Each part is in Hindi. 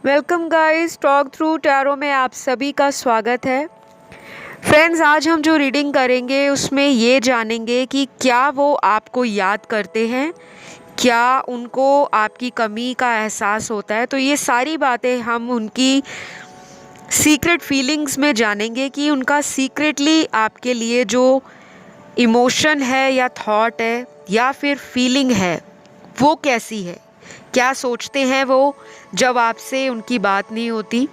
Welcome guys, talk through tarot में आप सभी का स्वागत है। फ्रेंड्स, आज हम जो रीडिंग करेंगे उसमें ये जानेंगे कि क्या वो आपको याद करते हैं, क्या उनको आपकी कमी का एहसास होता है। तो ये सारी बातें हम उनकी सीक्रेट फीलिंग्स में जानेंगे कि उनका सीक्रेटली आपके लिए जो इमोशन है या थॉट है या फिर फीलिंग है वो कैसी है, क्या सोचते हैं वो जब आपसे उनकी बात नहीं होती,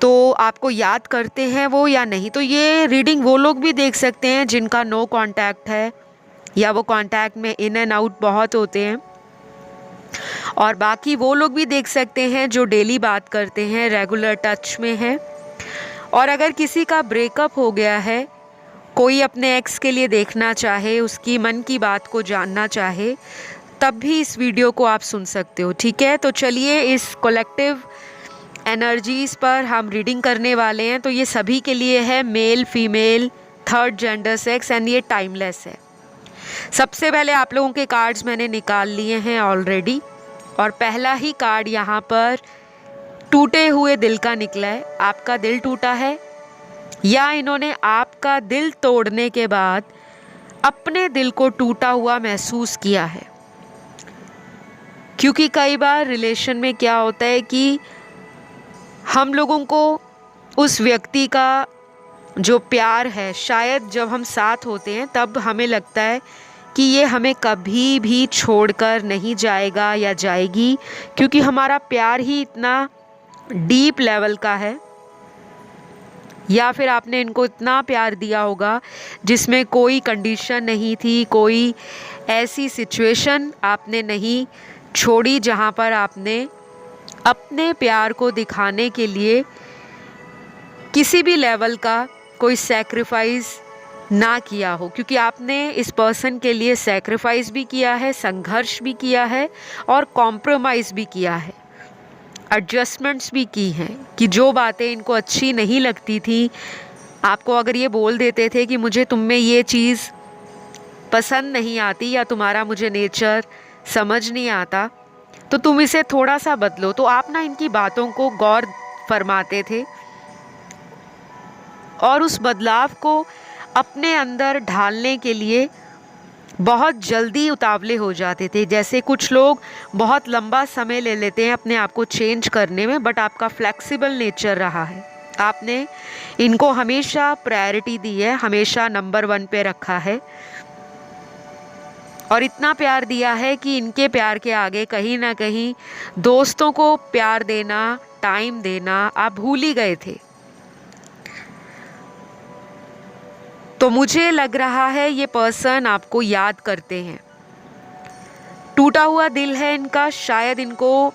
तो आपको याद करते हैं वो या नहीं। तो ये रीडिंग वो लोग भी देख सकते हैं जिनका नो कांटेक्ट है या वो कांटेक्ट में इन एंड आउट बहुत होते हैं, और बाकी वो लोग भी देख सकते हैं जो डेली बात करते हैं, रेगुलर टच में हैं। और अगर किसी का ब्रेकअप हो गया है, कोई अपने एक्स के लिए देखना चाहे, उसकी मन की बात को जानना चाहे, तब भी इस वीडियो को आप सुन सकते हो। ठीक है, तो चलिए इस कलेक्टिव एनर्जीज़ पर हम रीडिंग करने वाले हैं। तो ये सभी के लिए है, male female third gender sex, and ये टाइमलेस है। सबसे पहले आप लोगों के कार्ड्स मैंने निकाल लिए हैं ऑलरेडी, और पहला ही कार्ड यहाँ पर टूटे हुए दिल का निकला है। आपका दिल टूटा है या इन्होंने आपका दिल तोड़ने के बाद अपने दिल को टूटा हुआ महसूस किया है। क्योंकि कई बार रिलेशन में क्या होता है कि हम लोगों को उस व्यक्ति का जो प्यार है, शायद जब हम साथ होते हैं तब हमें लगता है कि ये हमें कभी भी छोड़कर नहीं जाएगा या जाएगी, क्योंकि हमारा प्यार ही इतना डीप लेवल का है। या फिर आपने इनको इतना प्यार दिया होगा जिसमें कोई कंडीशन नहीं थी, कोई ऐसी सिचुएशन आपने नहीं छोड़ी जहाँ पर आपने अपने प्यार को दिखाने के लिए किसी भी लेवल का कोई सैक्रिफाइस ना किया हो। क्योंकि आपने इस पर्सन के लिए सैक्रिफाइस भी किया है, संघर्ष भी किया है और कॉम्प्रोमाइज़ भी किया है, एडजस्टमेंट्स भी की हैं कि जो बातें इनको अच्छी नहीं लगती थी, आपको अगर ये बोल देते थे कि मुझे तुम में ये चीज़ पसंद नहीं आती या तुम्हारा मुझे नेचर समझ नहीं आता, तो तुम इसे थोड़ा सा बदलो, तो आप ना इनकी बातों को गौर फरमाते थे और उस बदलाव को अपने अंदर ढालने के लिए बहुत जल्दी उतावले हो जाते थे। जैसे कुछ लोग बहुत लंबा समय ले लेते हैं अपने आप को चेंज करने में, बट आपका फ्लेक्सिबल नेचर रहा है। आपने इनको हमेशा प्रायोरिटी दी है, हमेशा नंबर 1 पे रखा है, और इतना प्यार दिया है कि इनके प्यार के आगे कहीं ना कहीं दोस्तों को प्यार देना, टाइम देना आप भूल ही गए थे। तो मुझे लग रहा है ये पर्सन आपको याद करते हैं। टूटा हुआ दिल है इनका, शायद इनको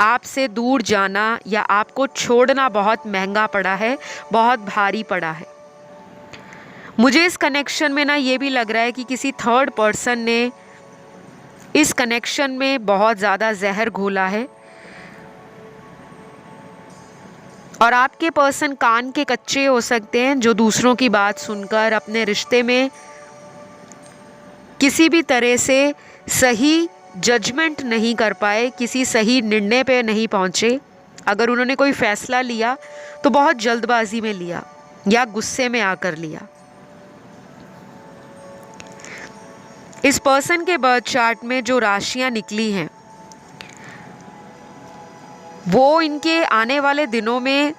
आपसे दूर जाना या आपको छोड़ना बहुत महंगा पड़ा है, बहुत भारी पड़ा है। मुझे इस कनेक्शन में ना ये भी लग रहा है कि किसी थर्ड पर्सन ने इस कनेक्शन में बहुत ज़्यादा जहर घोला है, और आपके पर्सन कान के कच्चे हो सकते हैं जो दूसरों की बात सुनकर अपने रिश्ते में किसी भी तरह से सही जजमेंट नहीं कर पाए, किसी सही निर्णय पे नहीं पहुँचे। अगर उन्होंने कोई फैसला लिया तो बहुत जल्दबाजी में लिया या गुस्से में आकर लिया। इस पर्सन के बर्थ चार्ट में जो राशियां निकली हैं वो इनके आने वाले दिनों में,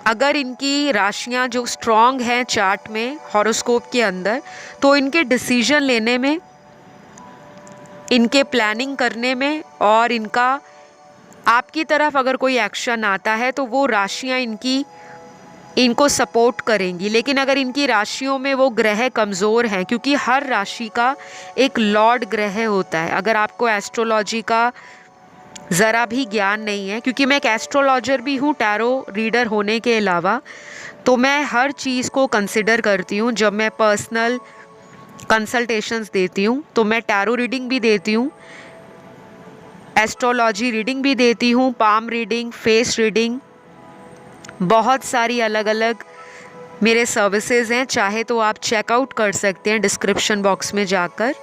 अगर इनकी राशियां जो स्ट्रॉन्ग हैं चार्ट में, हॉरोस्कोप के अंदर, तो इनके डिसीजन लेने में, इनके प्लानिंग करने में, और इनका आपकी तरफ अगर कोई एक्शन आता है तो वो राशियां इनको सपोर्ट करेंगी। लेकिन अगर इनकी राशियों में वो ग्रह कमज़ोर हैं, क्योंकि हर राशि का एक लॉर्ड ग्रह होता है। अगर आपको एस्ट्रोलॉजी का ज़रा भी ज्ञान नहीं है, क्योंकि मैं एक एस्ट्रोलॉजर भी हूँ टैरो रीडर होने के अलावा, तो मैं हर चीज़ को कंसिडर करती हूँ। जब मैं पर्सनल कंसल्टेशंस देती हूँ तो मैं टैरो रीडिंग भी देती हूँ, एस्ट्रोलॉजी रीडिंग भी देती हूँ, पाम रीडिंग, फेस रीडिंग, बहुत सारी अलग अलग मेरे सर्विसेज हैं। चाहे तो आप चेकआउट कर सकते हैं डिस्क्रिप्शन बॉक्स में जाकर।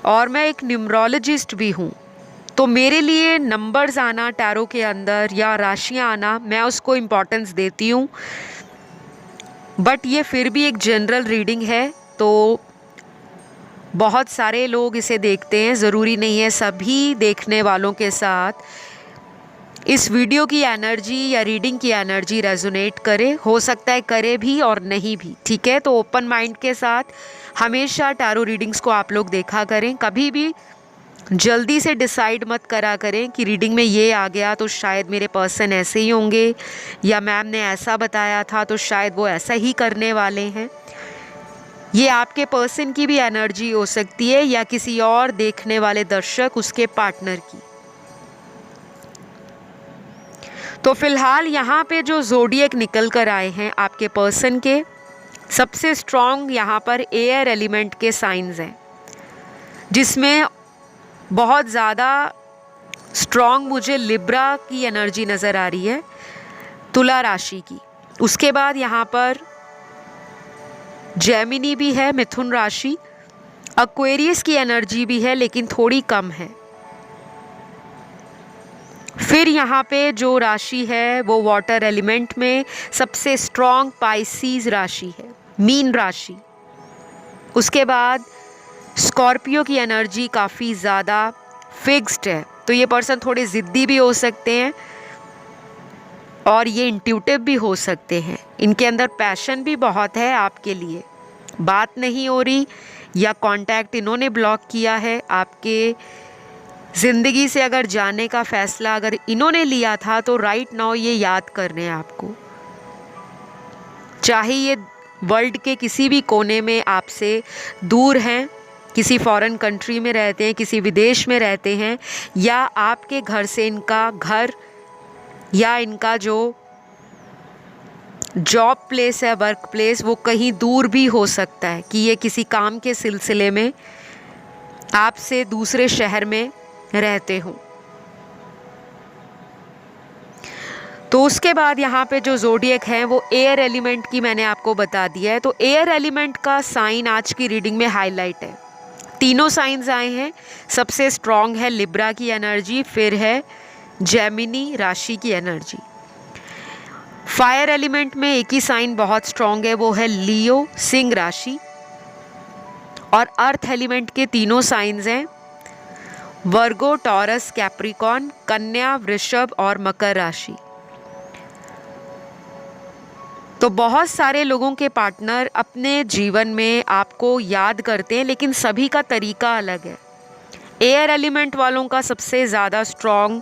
और मैं एक न्यूमरोलॉजिस्ट भी हूँ, तो मेरे लिए नंबर्स आना टैरो के अंदर या राशियाँ आना, मैं उसको इम्पोर्टेंस देती हूँ, बट ये फिर भी एक जनरल रीडिंग है। तो बहुत सारे लोग इसे देखते हैं, ज़रूरी नहीं है सभी देखने वालों के साथ इस वीडियो की एनर्जी या रीडिंग की एनर्जी रेजोनेट करे। हो सकता है करे भी और नहीं भी, ठीक है। तो ओपन माइंड के साथ हमेशा टैरो रीडिंग्स को आप लोग देखा करें। कभी भी जल्दी से डिसाइड मत करा करें कि रीडिंग में ये आ गया तो शायद मेरे पर्सन ऐसे ही होंगे, या मैम ने ऐसा बताया था तो शायद वो ऐसा ही करने वाले हैं। ये आपके पर्सन की भी एनर्जी हो सकती है या किसी और देखने वाले दर्शक उसके पार्टनर की। तो फिलहाल यहाँ पे जो ज़ोडिएक निकल कर आए हैं आपके पर्सन के, सबसे स्ट्रॉन्ग यहाँ पर एयर एलिमेंट के साइंस हैं, जिसमें बहुत ज़्यादा स्ट्रॉन्ग मुझे लिब्रा की एनर्जी नज़र आ रही है, तुला राशि की। उसके बाद यहाँ पर जेमिनी भी है, मिथुन राशि, एक्वेरियस की एनर्जी भी है लेकिन थोड़ी कम है। फिर यहाँ पे जो राशि है वो वाटर एलिमेंट में सबसे स्ट्रॉन्ग पाइसीज राशि है, मीन राशि। उसके बाद स्कॉर्पियो की एनर्जी काफ़ी ज़्यादा फिक्स्ड है, तो ये पर्सन थोड़े ज़िद्दी भी हो सकते हैं और ये इंट्यूटिव भी हो सकते हैं। इनके अंदर पैशन भी बहुत है आपके लिए, बात नहीं हो रही या कांटेक्ट इन्होंने ब्लॉक किया है, आपके ज़िंदगी से अगर जाने का फ़ैसला अगर इन्होंने लिया था तो राइट नाउ ये याद कर रहे हैं आपको। चाहे ये वर्ल्ड के किसी भी कोने में आपसे दूर हैं, किसी फॉरेन कंट्री में रहते हैं, किसी विदेश में रहते हैं, या आपके घर से इनका घर या इनका जो जॉब प्लेस है, वर्क प्लेस, वो कहीं दूर भी हो सकता है कि ये किसी काम के सिलसिले में आपसे दूसरे शहर में रहते हों। तो उसके बाद यहाँ पे जो ज़ोडिएक है वो एयर एलिमेंट की मैंने आपको बता दिया है। तो एयर एलिमेंट का साइन आज की रीडिंग में हाईलाइट है। तीनों साइंस आए हैं, सबसे स्ट्रॉन्ग है लिब्रा की एनर्जी, फिर है जेमिनी राशि की एनर्जी। फायर एलिमेंट में एक ही साइन बहुत स्ट्रॉन्ग है, वो है लियो सिंह राशि। और अर्थ एलिमेंट के तीनों साइंस हैं वर्गो, टॉरस, कैप्रिकॉन, कन्या, वृषभ और मकर राशि। तो बहुत सारे लोगों के पार्टनर अपने जीवन में आपको याद करते हैं, लेकिन सभी का तरीका अलग है। एयर एलिमेंट वालों का सबसे ज़्यादा स्ट्रॉन्ग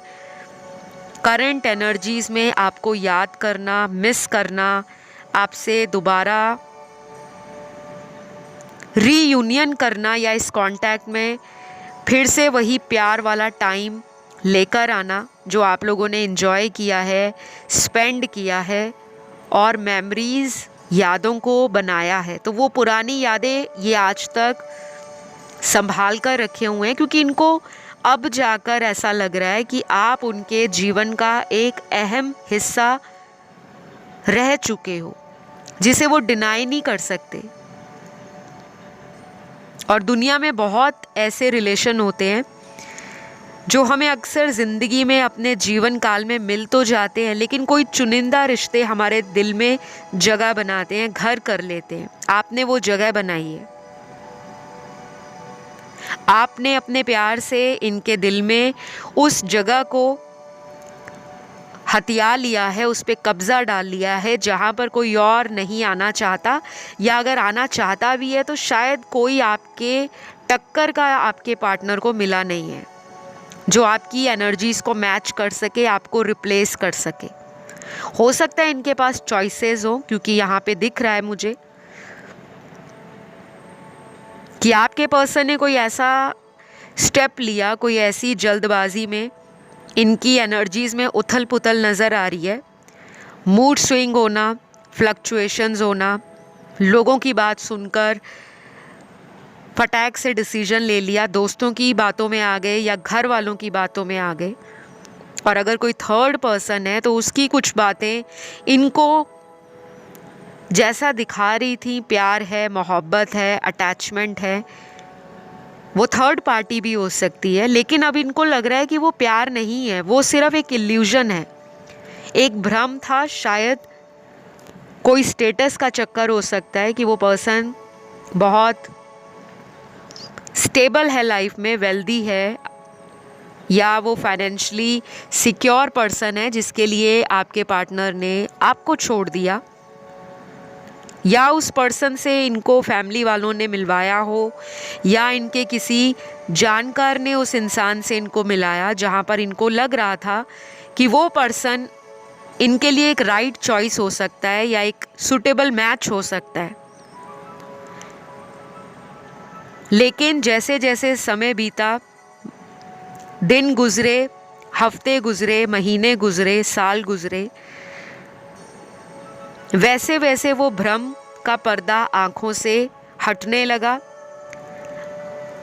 करंट एनर्जीज़ में आपको याद करना, मिस करना, आपसे दोबारा रीयूनियन करना या इस कांटेक्ट में फिर से वही प्यार वाला टाइम लेकर आना जो आप लोगों ने एंजॉय किया है, स्पेंड किया है और मेमोरीज़, यादों को बनाया है। तो वो पुरानी यादें ये आज तक संभाल कर रखे हुए हैं, क्योंकि इनको अब जाकर ऐसा लग रहा है कि आप उनके जीवन का एक अहम हिस्सा रह चुके हो, जिसे वो डिनाई नहीं कर सकते। और दुनिया में बहुत ऐसे रिलेशन होते हैं जो हमें अक्सर ज़िंदगी में अपने जीवन काल में मिल तो जाते हैं, लेकिन कोई चुनिंदा रिश्ते हमारे दिल में जगह बनाते हैं, घर कर लेते हैं। आपने वो जगह बनाई है, आपने अपने प्यार से इनके दिल में उस जगह को हथिया लिया है, उस पर कब्ज़ा डाल लिया है, जहाँ पर कोई और नहीं आना चाहता, या अगर आना चाहता भी है तो शायद कोई आपके टक्कर का आपके पार्टनर को मिला नहीं है जो आपकी एनर्जीज़ को मैच कर सके, आपको रिप्लेस कर सके। हो सकता है इनके पास चॉइसेस हो, क्योंकि यहाँ पे दिख रहा है मुझे कि आपके पर्सन ने कोई ऐसा स्टेप लिया, कोई ऐसी जल्दबाजी में इनकी एनर्जीज़ में उथल पुथल नज़र आ रही है। मूड स्विंग होना, फ्लक्चुएशंस होना, लोगों की बात सुनकर फटाक से डिसीजन ले लिया, दोस्तों की बातों में आ गए या घर वालों की बातों में आ गए। और अगर कोई थर्ड पर्सन है तो उसकी कुछ बातें इनको जैसा दिखा रही थी, प्यार है, मोहब्बत है, अटैचमेंट है, वो थर्ड पार्टी भी हो सकती है, लेकिन अब इनको लग रहा है कि वो प्यार नहीं है, वो सिर्फ एक इल्यूजन है, एक भ्रम था। शायद कोई स्टेटस का चक्कर हो सकता है कि वो पर्सन बहुत स्टेबल है लाइफ में, वेल्दी है, या वो फाइनेंशियली सिक्योर पर्सन है जिसके लिए आपके पार्टनर ने आपको छोड़ दिया, या उस पर्सन से इनको फैमिली वालों ने मिलवाया हो, या इनके किसी जानकार ने उस इंसान से इनको मिलाया जहाँ पर इनको लग रहा था कि वो पर्सन इनके लिए एक राइट चॉइस हो सकता है या एक सूटेबल मैच हो सकता है। लेकिन जैसे जैसे समय बीता, दिन गुजरे, हफ्ते गुजरे, महीने गुजरे, साल गुजरे, वैसे वैसे वो भ्रम का पर्दा आंखों से हटने लगा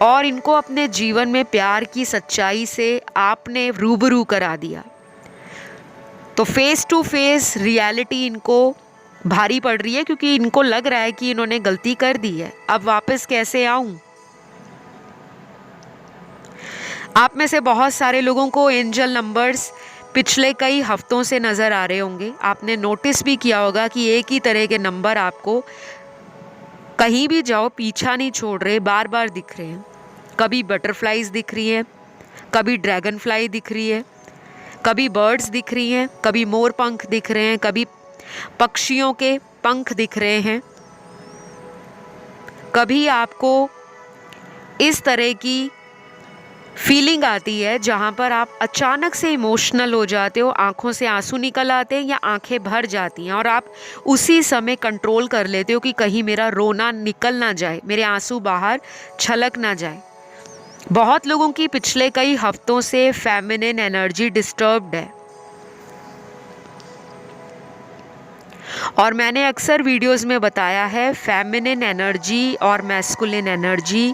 और इनको अपने जीवन में प्यार की सच्चाई से आपने रूबरू करा दिया। तो फेस टू फेस रियलिटी इनको भारी पड़ रही है, क्योंकि इनको लग रहा है कि इन्होंने गलती कर दी है, अब वापस कैसे आऊं। आप में से बहुत सारे लोगों को एंजल नंबर्स पिछले कई हफ्तों से नज़र आ रहे होंगे। आपने नोटिस भी किया होगा कि एक ही तरह के नंबर आपको कहीं भी जाओ पीछा नहीं छोड़ रहे, बार बार दिख रहे हैं। कभी बटरफ्लाइज दिख रही हैं, कभी ड्रैगन फ्लाई दिख रही है, कभी बर्ड्स दिख रही हैं, कभी मोर पंख दिख रहे हैं, कभी पक्षियों के पंख दिख रहे हैं। कभी आपको इस तरह की फीलिंग आती है जहाँ पर आप अचानक से इमोशनल हो जाते हो, आंखों से आंसू निकल आते हैं या आंखें भर जाती हैं और आप उसी समय कंट्रोल कर लेते हो कि कहीं मेरा रोना निकल ना जाए, मेरे आंसू बाहर छलक ना जाए। बहुत लोगों की पिछले कई हफ्तों से फेमिनिन एनर्जी डिस्टर्ब्ड है और मैंने अक्सर वीडियोस में बताया है, फेमिनिन एनर्जी और मैस्कुलिन एनर्जी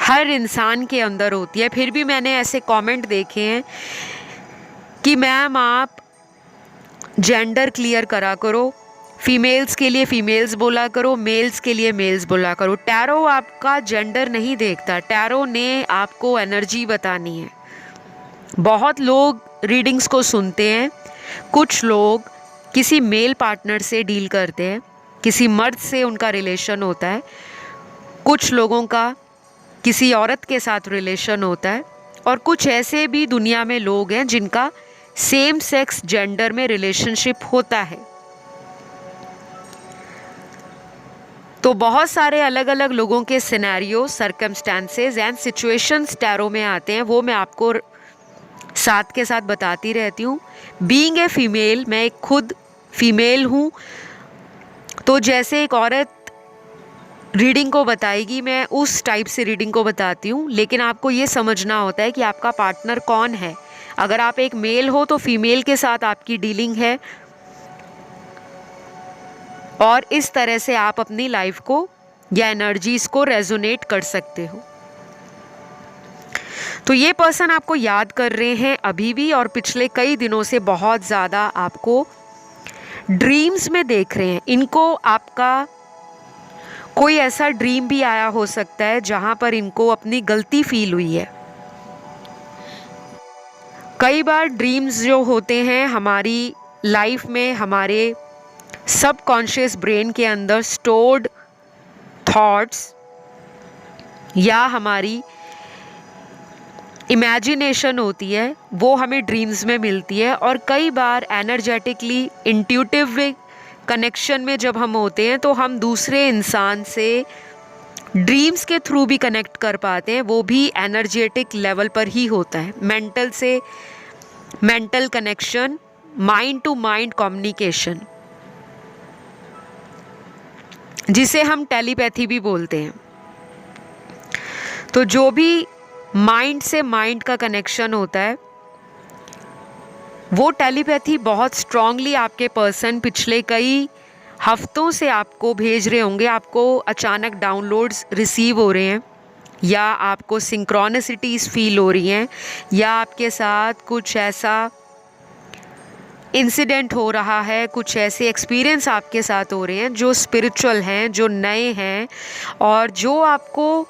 हर इंसान के अंदर होती है। फिर भी मैंने ऐसे कमेंट देखे हैं कि मैम आप जेंडर क्लियर करा करो, फीमेल्स के लिए फीमेल्स बोला करो, मेल्स के लिए मेल्स बोला करो। टैरो आपका जेंडर नहीं देखता, टैरो ने आपको एनर्जी बतानी है। बहुत लोग रीडिंग्स को सुनते हैं, कुछ लोग किसी मेल पार्टनर से डील करते हैं, किसी मर्द से उनका रिलेशन होता है, कुछ लोगों का किसी औरत के साथ रिलेशन होता है, और कुछ ऐसे भी दुनिया में लोग हैं जिनका सेम सेक्स जेंडर में रिलेशनशिप होता है। तो बहुत सारे अलग अलग लोगों के scenario, circumstances and situations tarot में आते हैं, वो मैं आपको साथ के साथ बताती रहती हूँ। बीइंग ए फीमेल, मैं एक खुद फीमेल हूँ, तो जैसे एक औरत रीडिंग को बताएगी, मैं उस टाइप से रीडिंग को बताती हूँ। लेकिन आपको ये समझना होता है कि आपका पार्टनर कौन है। अगर आप एक मेल हो तो फीमेल के साथ आपकी डीलिंग है, और इस तरह से आप अपनी लाइफ को या एनर्जीज को रेजोनेट कर सकते हो। तो ये पर्सन आपको याद कर रहे हैं अभी भी, और पिछले कई दिनों से बहुत ज़्यादा आपको ड्रीम्स में देख रहे हैं। इनको आपका कोई ऐसा ड्रीम भी आया हो सकता है जहाँ पर इनको अपनी गलती फील हुई है। कई बार ड्रीम्स जो होते हैं हमारी लाइफ में, हमारे सबकॉन्शियस ब्रेन के अंदर स्टोर्ड थॉट्स या हमारी इमेजिनेशन होती है, वो हमें ड्रीम्स में मिलती है। और कई बार एनर्जेटिकली इंट्यूटिव कनेक्शन में जब हम होते हैं तो हम दूसरे इंसान से ड्रीम्स के थ्रू भी कनेक्ट कर पाते हैं, वो भी एनर्जेटिक लेवल पर ही होता है। मेंटल से mental connection, mind to mind communication, जिसे हम टेलीपैथी भी बोलते हैं। तो जो भी माइंड से माइंड का कनेक्शन होता है, वो टेलीपैथी बहुत स्ट्रांगली आपके पर्सन पिछले कई हफ्तों से आपको भेज रहे होंगे। आपको अचानक डाउनलोड्स रिसीव हो रहे हैं, या आपको सिंक्रोनिसिटीज़ फील हो रही हैं, या आपके साथ कुछ ऐसा इंसिडेंट हो रहा है, कुछ ऐसे एक्सपीरियंस आपके साथ हो रहे हैं जो स्पिरिचुअल हैं, जो नए हैं, और जो आपको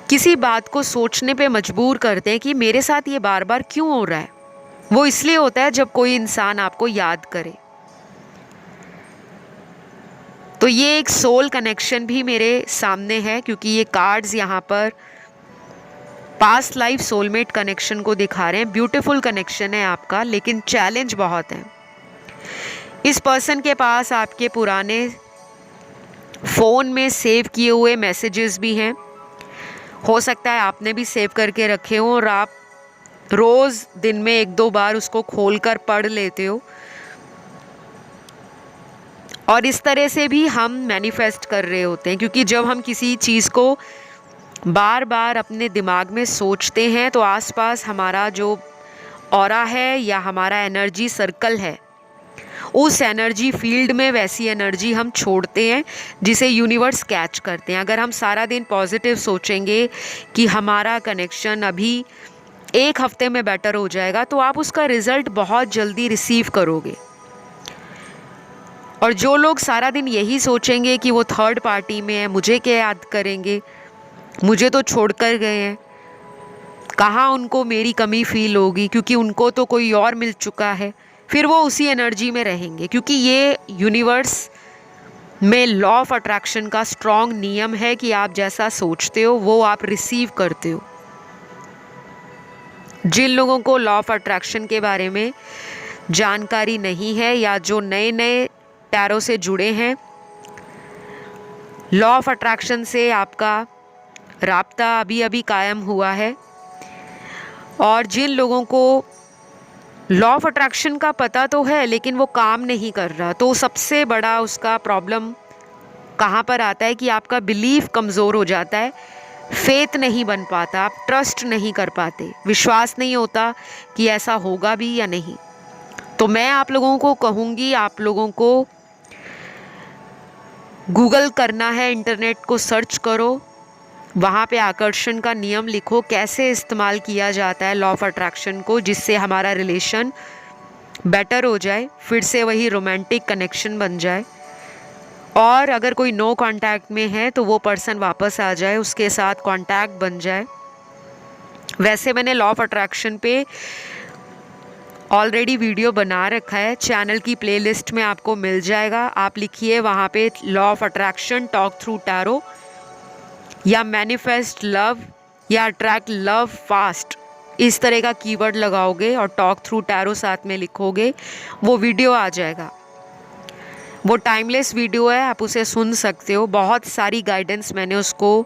किसी बात को सोचने पे मजबूर करते हैं कि मेरे साथ ये बार बार क्यों हो रहा है। वो इसलिए होता है जब कोई इंसान आपको याद करे। तो ये एक सोल कनेक्शन भी मेरे सामने है, क्योंकि ये कार्ड्स यहाँ पर पास्ट लाइफ सोलमेट कनेक्शन को दिखा रहे हैं। ब्यूटीफुल कनेक्शन है आपका, लेकिन चैलेंज बहुत है। इस पर्सन के पास आपके पुराने फ़ोन में सेव किए हुए मैसेजेस भी हैं। हो सकता है आपने भी सेव करके रखे हो और आप रोज़ दिन में 1-2 बार उसको खोलकर पढ़ लेते हो। और इस तरह से भी हम मैनिफेस्ट कर रहे होते हैं, क्योंकि जब हम किसी चीज़ को बार बार अपने दिमाग में सोचते हैं तो आसपास हमारा जो ऑरा है या हमारा एनर्जी सर्कल है, उस एनर्जी फील्ड में वैसी एनर्जी हम छोड़ते हैं जिसे यूनिवर्स कैच करते हैं। अगर हम सारा दिन पॉजिटिव सोचेंगे कि हमारा कनेक्शन अभी 1 हफ्ते में बेटर हो जाएगा, तो आप उसका रिज़ल्ट बहुत जल्दी रिसीव करोगे। और जो लोग सारा दिन यही सोचेंगे कि वो थर्ड पार्टी में है, मुझे क्या याद करेंगे, मुझे तो छोड़कर गए हैं, कहाँ उनको मेरी कमी फील होगी क्योंकि उनको तो कोई और मिल चुका है, फिर वो उसी एनर्जी में रहेंगे। क्योंकि ये यूनिवर्स में लॉ ऑफ अट्रैक्शन का स्ट्रॉन्ग नियम है कि आप जैसा सोचते हो वो आप रिसीव करते हो। जिन लोगों को लॉ ऑफ अट्रैक्शन के बारे में जानकारी नहीं है या जो नए नए टैरो से जुड़े हैं, लॉ ऑफ अट्रैक्शन से आपका राब्ता अभी अभी कायम हुआ है। और जिन लोगों को लॉ ऑफ अट्रैक्शन का पता तो है लेकिन वो काम नहीं कर रहा, तो सबसे बड़ा उसका प्रॉब्लम कहाँ पर आता है कि आपका बिलीफ कमज़ोर हो जाता है, फेथ नहीं बन पाता, आप ट्रस्ट नहीं कर पाते, विश्वास नहीं होता कि ऐसा होगा भी या नहीं। तो मैं आप लोगों को कहूँगी, आप लोगों को गूगल करना है, इंटरनेट को सर्च करो, वहाँ पे आकर्षण का नियम लिखो, कैसे इस्तेमाल किया जाता है लॉ ऑफ अट्रैक्शन को, जिससे हमारा रिलेशन बेटर हो जाए, फिर से वही रोमांटिक कनेक्शन बन जाए। और अगर कोई नो कांटेक्ट में है तो वो पर्सन वापस आ जाए, उसके साथ कांटेक्ट बन जाए। वैसे मैंने लॉ ऑफ अट्रैक्शन पे ऑलरेडी वीडियो बना रखा है, चैनल की प्लेलिस्ट में आपको मिल जाएगा। आप लिखिए वहाँ पे law of attraction talk through tarot या मैनिफेस्ट लव या अट्रैक्ट लव फास्ट, इस तरह का कीवर्ड लगाओगे और टॉक थ्रू टैरो साथ में लिखोगे, वो वीडियो आ जाएगा। वो टाइमलेस वीडियो है, आप उसे सुन सकते हो। बहुत सारी गाइडेंस मैंने उसको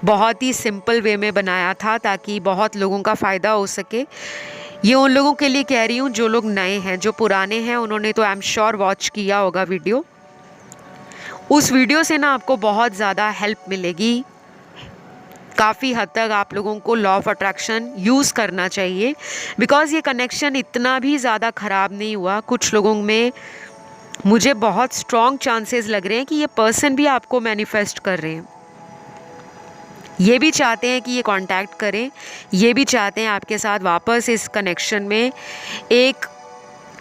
बहुत ही सिंपल वे में बनाया था ताकि बहुत लोगों का फ़ायदा हो सके। ये उन लोगों के लिए कह रही हूँ जो लोग नए हैं, जो पुराने हैं उन्होंने तो आई एम श्योर वॉच किया होगा वीडियो। उस वीडियो से ना आपको बहुत ज़्यादा हेल्प मिलेगी। काफ़ी हद तक आप लोगों को लॉ ऑफ अट्रैक्शन यूज़ करना चाहिए, बिकॉज़ ये कनेक्शन इतना भी ज़्यादा ख़राब नहीं हुआ। कुछ लोगों में मुझे बहुत स्ट्रॉन्ग चांसेस लग रहे हैं कि ये पर्सन भी आपको मैनिफेस्ट कर रहे हैं, ये भी चाहते हैं कि ये कांटेक्ट करें, ये भी चाहते हैं आपके साथ वापस इस कनेक्शन में एक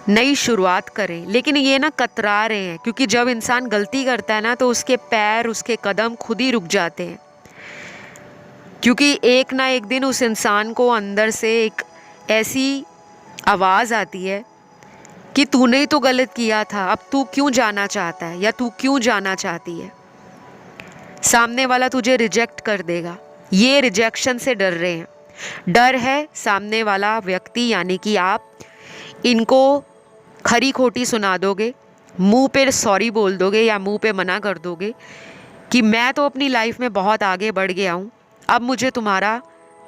नई शुरुआत करें, लेकिन ये ना कतरा रहे हैं। क्योंकि जब इंसान गलती करता है ना तो उसके पैर, उसके कदम खुद ही रुक जाते हैं, क्योंकि एक ना एक दिन उस इंसान को अंदर से एक ऐसी आवाज़ आती है कि तूने ही तो गलत किया था, अब तू क्यों जाना चाहता है या तू क्यों जाना चाहती है। सामने वाला तुझे रिजेक्ट कर देगा। ये रिजेक्शन से डर रहे हैं, डर है सामने वाला व्यक्ति यानी कि आप इनको खरी खोटी सुना दोगे, मुंह पे सॉरी बोल दोगे या मुंह पे मना कर दोगे कि मैं तो अपनी लाइफ में बहुत आगे बढ़ गया हूँ, अब मुझे तुम्हारा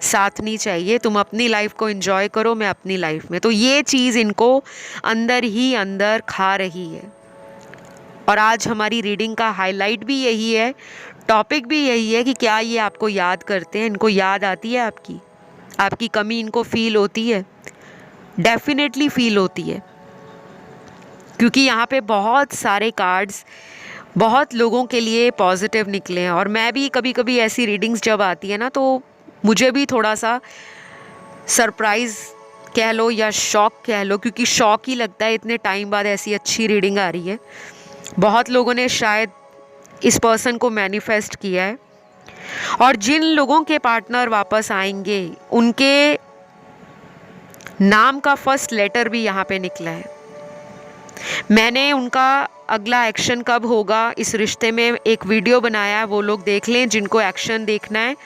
साथ नहीं चाहिए, तुम अपनी लाइफ को एंजॉय करो, मैं अपनी लाइफ में। तो ये चीज़ इनको अंदर ही अंदर खा रही है। और आज हमारी रीडिंग का हाईलाइट भी यही है, टॉपिक भी यही है कि क्या ये आपको याद करते हैं, इनको याद आती है आपकी कमी इनको फील होती है। डेफिनेटली फील होती है, क्योंकि यहाँ पे बहुत सारे कार्ड्स बहुत लोगों के लिए पॉजिटिव निकले हैं। और मैं भी कभी कभी ऐसी रीडिंग्स जब आती है ना तो मुझे भी थोड़ा सा सरप्राइज़ कह लो या शॉक कह लो, क्योंकि शॉक ही लगता है इतने टाइम बाद ऐसी अच्छी रीडिंग आ रही है। बहुत लोगों ने शायद इस पर्सन को मैनिफेस्ट किया है, और जिन लोगों के पार्टनर वापस आएंगे उनके नाम का फर्स्ट लेटर भी यहाँ पे निकला है। मैंने उनका अगला एक्शन कब होगा इस रिश्ते में एक वीडियो बनाया है, वो लोग देख लें जिनको एक्शन देखना है,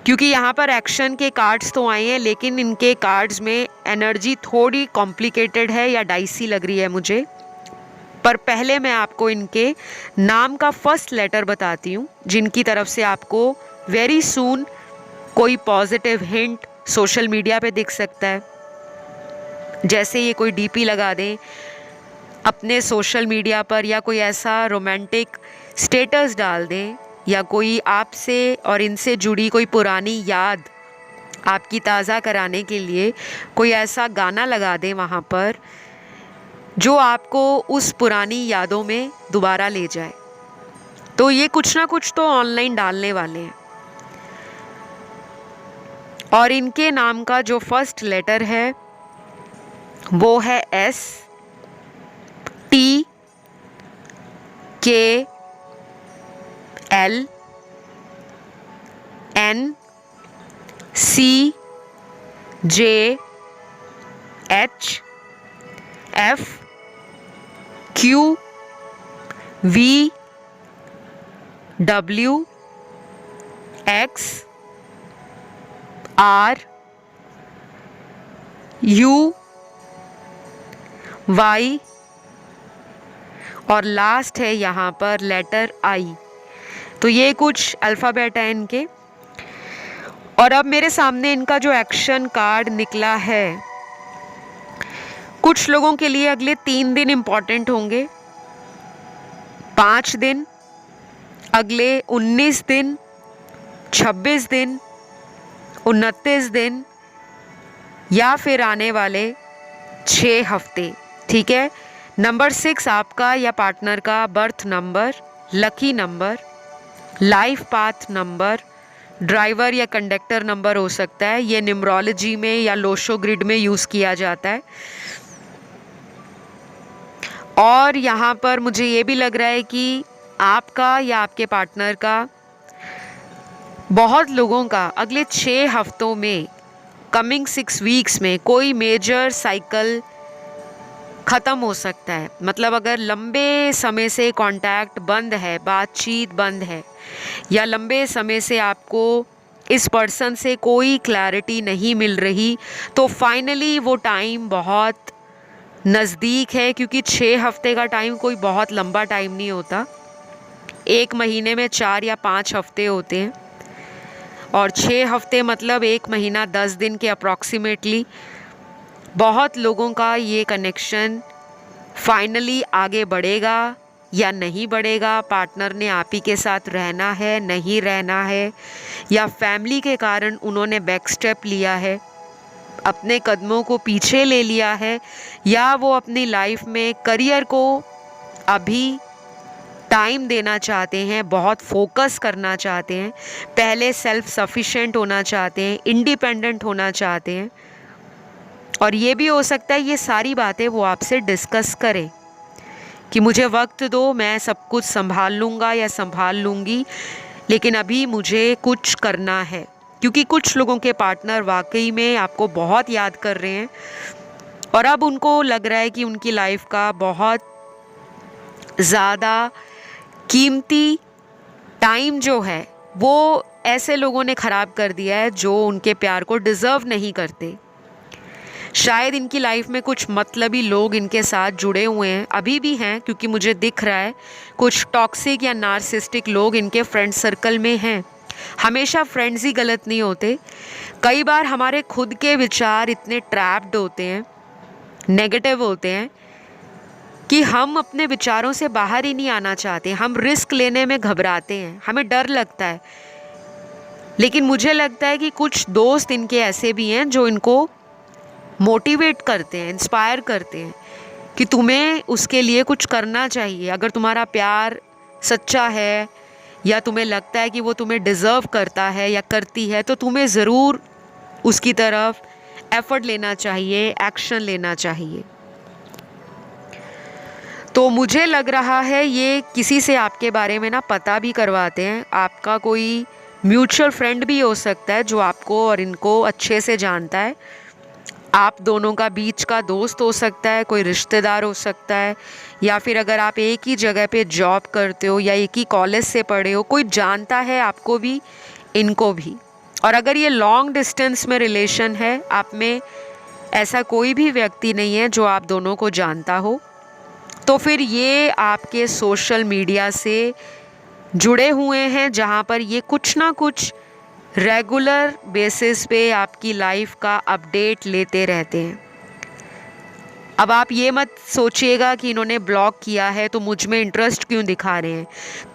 क्योंकि यहाँ पर एक्शन के कार्ड्स तो आए हैं लेकिन इनके कार्ड्स में एनर्जी थोड़ी कॉम्प्लिकेटेड है या डाइसी लग रही है मुझे। पर पहले मैं आपको इनके नाम का फर्स्ट लेटर बताती हूँ जिनकी तरफ से आपको वेरी सून कोई पॉजिटिव हिंट सोशल मीडिया पे दिख सकता है। जैसे ये कोई डीपी लगा दें अपने सोशल मीडिया पर या कोई ऐसा रोमांटिक स्टेटस डाल दें या कोई आपसे और इनसे जुड़ी कोई पुरानी याद आपकी ताज़ा कराने के लिए कोई ऐसा गाना लगा दें वहाँ पर जो आपको उस पुरानी यादों में दोबारा ले जाए। तो ये कुछ ना कुछ तो ऑनलाइन डालने वाले हैं। और इनके नाम का जो फर्स्ट लेटर है वो है S T K L N C J H F Q V W X R U Y और लास्ट है यहाँ पर लेटर I। तो ये कुछ अल्फ़ाबेट है इनके। और अब मेरे सामने इनका जो एक्शन कार्ड निकला है, कुछ लोगों के लिए अगले 3 दिन इम्पॉर्टेंट होंगे, 5 दिन, अगले 19 दिन, 26 दिन, 29 दिन या फिर आने वाले 6 हफ्ते। ठीक है। नंबर 6 आपका या पार्टनर का birth number, lucky number, life path number, driver या कंडक्टर नंबर हो सकता है। ये न्यूमरोलॉजी में या लोशो ग्रिड में यूज़ किया जाता है। और यहाँ पर मुझे ये भी लग रहा है कि आपका या आपके पार्टनर का, बहुत लोगों का अगले 6 हफ्तों में, कमिंग 6 वीक्स में कोई मेजर साइकिल ख़त्म हो सकता है। मतलब अगर लंबे समय से कांटेक्ट बंद है, बातचीत बंद है, या लंबे समय से आपको इस पर्सन से कोई क्लैरिटी नहीं मिल रही, तो फाइनली वो टाइम बहुत नज़दीक है। क्योंकि 6 हफ्ते का टाइम कोई बहुत लंबा टाइम नहीं होता। 1 महीने में 4 या 5 हफ्ते होते हैं और 6 हफ्ते मतलब 1 महीना 10 दिन के अप्रॉक्सीमेटली। बहुत लोगों का ये कनेक्शन फाइनली आगे बढ़ेगा या नहीं बढ़ेगा, पार्टनर ने आप ही के साथ रहना है, नहीं रहना है, या फैमिली के कारण उन्होंने बैक स्टेप लिया है, अपने कदमों को पीछे ले लिया है, या वो अपनी लाइफ में करियर को अभी टाइम देना चाहते हैं, बहुत फोकस करना चाहते हैं, पहले सेल्फ सफिशिएंट होना चाहते हैं, इंडिपेंडेंट होना चाहते हैं। और ये भी हो सकता है ये सारी बातें वो आपसे डिस्कस करें कि मुझे वक्त दो, मैं सब कुछ संभाल लूँगा या संभाल लूँगी, लेकिन अभी मुझे कुछ करना है। क्योंकि कुछ लोगों के पार्टनर वाकई में आपको बहुत याद कर रहे हैं और अब उनको लग रहा है कि उनकी लाइफ का बहुत ज़्यादा कीमती टाइम जो है वो ऐसे लोगों ने ख़राब कर दिया है जो उनके प्यार को डिज़र्व नहीं करते। शायद इनकी लाइफ में कुछ मतलबी लोग इनके साथ जुड़े हुए हैं, अभी भी हैं, क्योंकि मुझे दिख रहा है कुछ टॉक्सिक या नार्सिसिस्टिक लोग इनके फ्रेंड सर्कल में हैं। हमेशा फ्रेंड्स ही गलत नहीं होते। कई बार हमारे खुद के विचार इतने ट्रैप्ड होते हैं, नेगेटिव होते हैं कि हम अपने विचारों से बाहर ही नहीं आना चाहते। हम रिस्क लेने में घबराते हैं, हमें डर लगता है। लेकिन मुझे लगता है कि कुछ दोस्त इनके ऐसे भी हैं जो इनको मोटिवेट करते हैं, इंस्पायर करते हैं कि तुम्हें उसके लिए कुछ करना चाहिए। अगर तुम्हारा प्यार सच्चा है या तुम्हें लगता है कि वो तुम्हें डिज़र्व करता है या करती है, तो तुम्हें ज़रूर उसकी तरफ एफर्ट लेना चाहिए, एक्शन लेना चाहिए। तो मुझे लग रहा है ये किसी से आपके बारे में ना पता भी करवाते हैं। आपका कोई म्यूचुअल फ्रेंड भी हो सकता है जो आपको और इनको अच्छे से जानता है। आप दोनों का बीच का दोस्त हो सकता है, कोई रिश्तेदार हो सकता है, या फिर अगर आप एक ही जगह पे जॉब करते हो या एक ही कॉलेज से पढ़े हो, कोई जानता है आपको भी इनको भी। और अगर ये लॉन्ग डिस्टेंस में रिलेशन है, आप में ऐसा कोई भी व्यक्ति नहीं है जो आप दोनों को जानता हो, तो फिर ये आपके सोशल मीडिया से जुड़े हुए हैं, जहाँ पर ये कुछ ना कुछ रेगुलर बेसिस पे आपकी लाइफ का अपडेट लेते रहते हैं। अब आप ये मत सोचिएगा कि इन्होंने ब्लॉक किया है तो मुझ में इंटरेस्ट क्यों दिखा रहे हैं।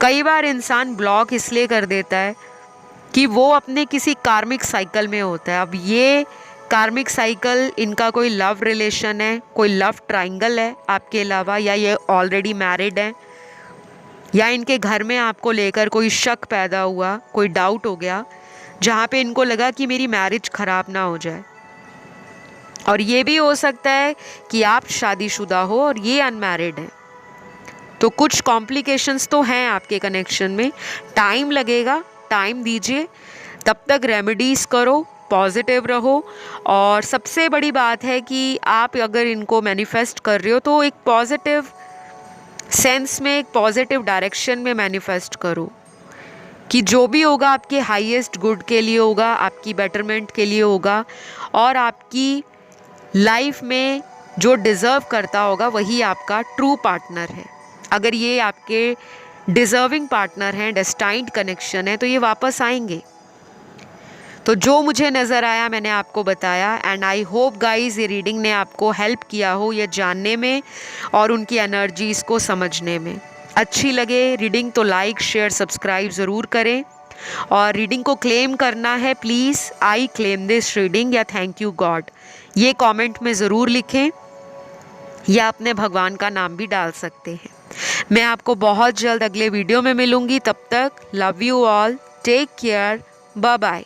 कई बार इंसान ब्लॉक इसलिए कर देता है कि वो अपने किसी कार्मिक साइकिल में होता है। अब ये कार्मिक साइकिल, इनका कोई लव रिलेशन है, कोई लव ट्रायंगल है आपके अलावा, या ये ऑलरेडी मैरिड है, या इनके घर में आपको लेकर कोई शक पैदा हुआ, कोई डाउट हो गया, जहाँ पे इनको लगा कि मेरी मैरिज ख़राब ना हो जाए। और ये भी हो सकता है कि आप शादीशुदा हो और ये अनमैरिड हैं। तो कुछ कॉम्प्लिकेशंस तो हैं आपके कनेक्शन में। टाइम लगेगा, टाइम दीजिए, तब तक रेमेडीज़ करो, पॉजिटिव रहो। और सबसे बड़ी बात है कि आप अगर इनको मैनिफेस्ट कर रहे हो तो एक पॉजिटिव सेंस में, एक पॉजिटिव डायरेक्शन में मैनिफेस्ट करो कि जो भी होगा आपके हाईएस्ट गुड के लिए होगा, आपकी बेटरमेंट के लिए होगा, और आपकी लाइफ में जो डिज़र्व करता होगा वही आपका ट्रू पार्टनर है। अगर ये आपके डिज़र्विंग पार्टनर हैं, डेस्टाइन्ड कनेक्शन है, तो ये वापस आएंगे। तो जो मुझे नज़र आया मैंने आपको बताया। एंड आई होप गाइज़ ये रीडिंग ने आपको हेल्प किया हो ये जानने में और उनकी एनर्जीज़ को समझने में। अच्छी लगे रीडिंग तो लाइक, शेयर, सब्सक्राइब ज़रूर करें। और रीडिंग को क्लेम करना है, please I claim this reading या थैंक यू गॉड, ये कमेंट में ज़रूर लिखें, या अपने भगवान का नाम भी डाल सकते हैं। मैं आपको बहुत जल्द अगले वीडियो में मिलूँगी। तब तक love you all, take care, bye bye.